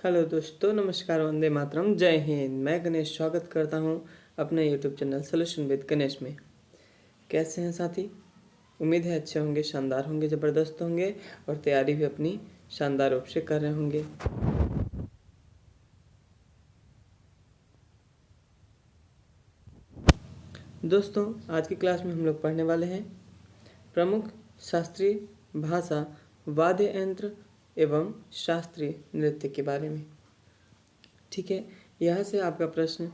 Hello दोस्तों, नमस्कार, वंदे मातरम, जय हिंद। मैं गणेश स्वागत करता हूं अपने YouTube channel solution with Ganesh में। कैसे हैं साथी? उम्मीद है अच्छे होंगे, शानदार होंगे, ज़बरदस्त होंगे और तैयारी भी अपनी शानदार रूप से कर रहे होंगे। दोस्तों, आज की क्लास में हम लोग पढ़ने वाले हैं प्रमुख शास्त्रीय भाषा, वाद्य यंत्र एवं शास्त्रीय नृत्य के बारे में। ठीक है, यहाँ से आपका प्रश्न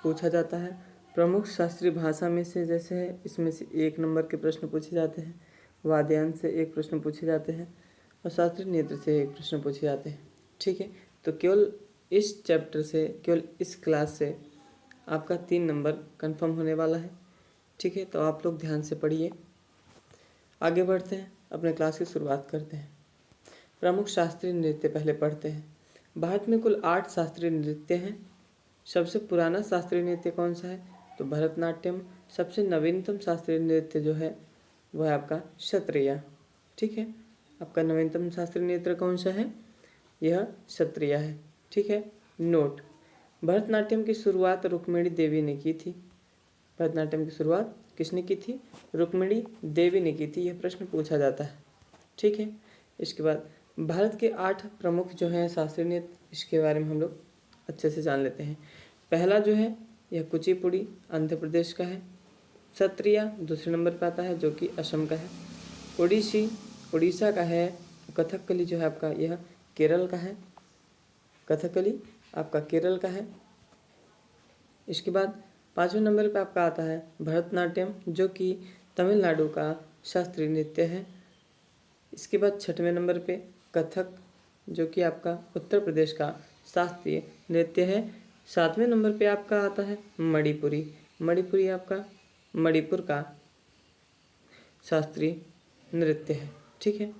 पूछा जाता है। प्रमुख शास्त्रीय भाषा में से जैसे है, इसमें से 1 नंबर के प्रश्न पूछे जाते हैं, वाद्यांश से 1 प्रश्न पूछे जाते हैं और शास्त्रीय नृत्य से 1 प्रश्न पूछे जाते हैं। ठीक है, तो केवल इस चैप्टर से, केवल इस क्लास से आपका 3 नंबर कंफर्म होने वाला है। ठीक है, तो आप लोग ध्यान से पढ़िए। आगे बढ़ते हैं, अपने क्लास की शुरुआत करते हैं। प्रमुख शास्त्रीय नृत्य पहले पढ़ते हैं। भारत में कुल 8 शास्त्रीय नृत्य हैं। सबसे पुराना शास्त्रीय नृत्य कौन सा है? तो भरतनाट्यम। सबसे नवीनतम शास्त्रीय नृत्य जो है वह है आपका क्षत्रिय। ठीक है, आपका नवीनतम शास्त्रीय नृत्य कौन सा है? यह क्षत्रिय है। ठीक है, नोट, भरतनाट्यम की शुरुआत रुक्मिणी देवी ने की थी। भरतनाट्यम की शुरुआत किसने की थी? रुक्मिणी देवी ने की थी। यह प्रश्न पूछा जाता है। ठीक है, इसके बाद भारत के 8 प्रमुख जो हैं शास्त्रीय नृत्य, इसके बारे में हम लोग अच्छे से जान लेते हैं। पहला जो है यह कुचिपुड़ी, आंध्र प्रदेश का है। क्षत्रिय दूसरे नंबर पर आता है, जो कि असम का है। ओडिसी उड़ीसा का है। कथकली जो है आपका यह केरल का है। कथकली आपका केरल का है। इसके बाद 5वें नंबर पर आपका आता है भरतनाट्यम, जो कि तमिलनाडु का शास्त्रीय नृत्य है। इसके बाद 6वें नंबर पे कथक, जो कि आपका उत्तर प्रदेश का शास्त्रीय नृत्य है। 7वें नंबर पे आपका आता है मणिपुरी। मणिपुरी आपका मणिपुर का शास्त्रीय नृत्य है। ठीक है,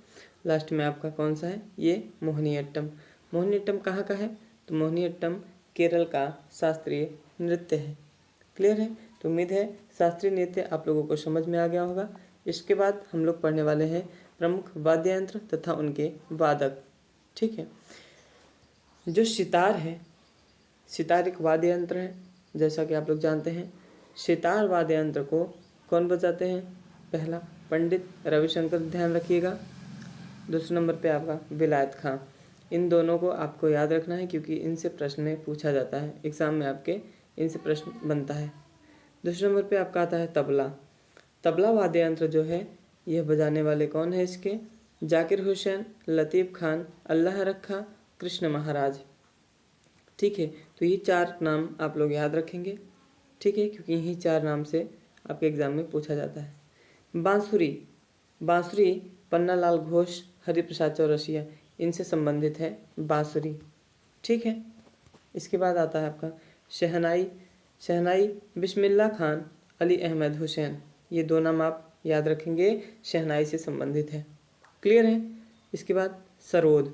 लास्ट में आपका कौन सा है? ये मोहिनीअट्टम। मोहिनीअट्टम कहाँ का है? तो मोहिनीअट्टम केरल का शास्त्रीय नृत्य है। क्लियर है? तो उम्मीद है शास्त्रीय नृत्य आप लोगों को समझ में आ गया होगा। इसके बाद हम लोग पढ़ने वाले हैं प्रमुख वाद्य यंत्र तथा उनके वादक। ठीक है, जो सितार है, सितार एक वाद्य यंत्र है। जैसा कि आप लोग जानते हैं, सितार वाद्य यंत्र को कौन बजाते हैं? पहला पंडित रविशंकर, ध्यान रखिएगा। दूसरे नंबर पे आपका विलायत खां। इन दोनों को आपको याद रखना है, क्योंकि इनसे प्रश्न पूछा जाता है एग्जाम में, आपके इनसे प्रश्न बनता है। दूसरे नंबर पे आपका आता है तबला। तबला वाद्य यंत्र जो है, यह बजाने वाले कौन है इसके? जाकिर हुसैन, लतीफ़ खान, अल्लाह रखा, कृष्ण महाराज। ठीक है, तो ये 4 नाम आप लोग याद रखेंगे। ठीक है, क्योंकि यही 4 नाम से आपके एग्जाम में पूछा जाता है। बांसुरी, बांसुरी पन्नालाल घोष, हरिप्रसाद चौरसिया, इनसे संबंधित है बांसुरी। ठीक है, इसके बाद आता है आपका शहनाई। शहनाई बिस्मिल्लाह खान, अली अहमद हुसैन, ये 2 नाम आप याद रखेंगे, शहनाई से संबंधित है। क्लियर है? इसके बाद सरोद।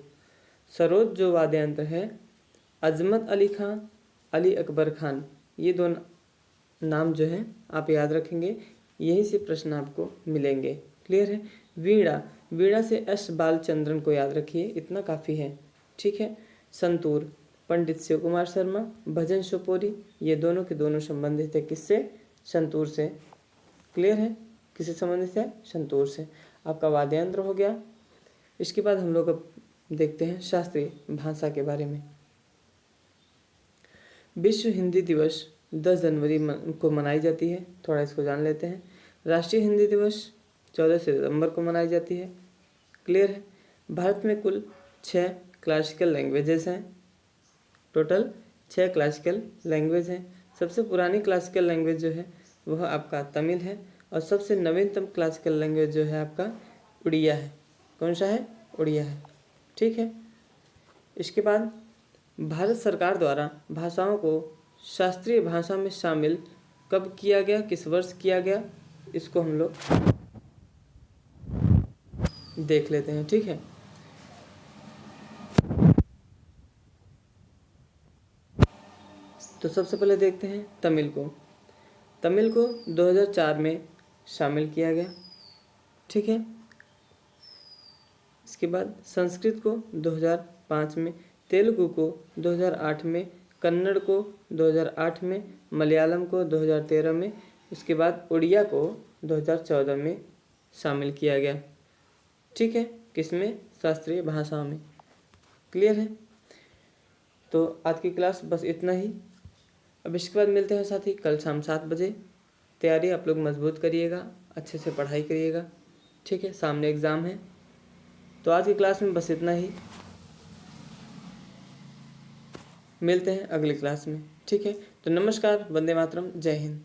सरोद जो वाद्य यंत्र है, अजमत अली खान, अली अकबर खान, ये 2 नाम जो हैं आप याद रखेंगे। यहीं से प्रश्न आपको मिलेंगे। क्लियर है? वीणा, वीणा से एस बालचंद्रन को याद रखिए, इतना काफ़ी है। ठीक है, संतूर पंडित शिव कुमार शर्मा, भजन शुपोरी, ये दोनों के दोनों संबंधित है किससे? संतूर से। क्लियर है? किससे संबंधित है? संतूर से। आपका वाद्य यंत्र हो गया। इसके बाद हम लोग अब देखते हैं शास्त्रीय भाषा के बारे में। विश्व हिंदी दिवस 10 जनवरी को मनाई जाती है। थोड़ा इसको जान लेते हैं। राष्ट्रीय हिंदी दिवस 14 सितंबर को मनाई जाती है। क्लियर है? भारत में कुल 6 क्लासिकल लैंग्वेजेस हैं। टोटल 6 क्लासिकल लैंग्वेज हैं। सबसे पुरानी क्लासिकल लैंग्वेज जो है वह आपका तमिल है, और सबसे नवीनतम क्लासिकल लैंग्वेज जो है आपका उड़िया है। कौन सा है? उड़िया है। ठीक है, इसके बाद भारत सरकार द्वारा भाषाओं को शास्त्रीय भाषा में शामिल कब किया गया, किस वर्ष किया गया, इसको हम लोग देख लेते हैं। ठीक है, तो सबसे पहले देखते हैं तमिल को। तमिल को 2004 में शामिल किया गया। ठीक है, इसके बाद संस्कृत को 2005 में तेलुगु को 2008 में, कन्नड़ को 2008 में, मलयालम को 2013 में, उसके बाद उड़िया को 2014 में शामिल किया गया। ठीक है, किसमें? शास्त्रीय भाषा में। क्लियर है? तो आज की क्लास बस इतना ही। अब इसके बाद मिलते हैं साथी कल शाम 7 बजे। तैयारी आप लोग मजबूत करिएगा, अच्छे से पढ़ाई करिएगा। ठीक है, सामने एग्ज़ाम है। तो आज की क्लास में बस इतना ही। मिलते हैं अगली क्लास में। ठीक है, तो नमस्कार, वंदे मातरम, जय हिंद।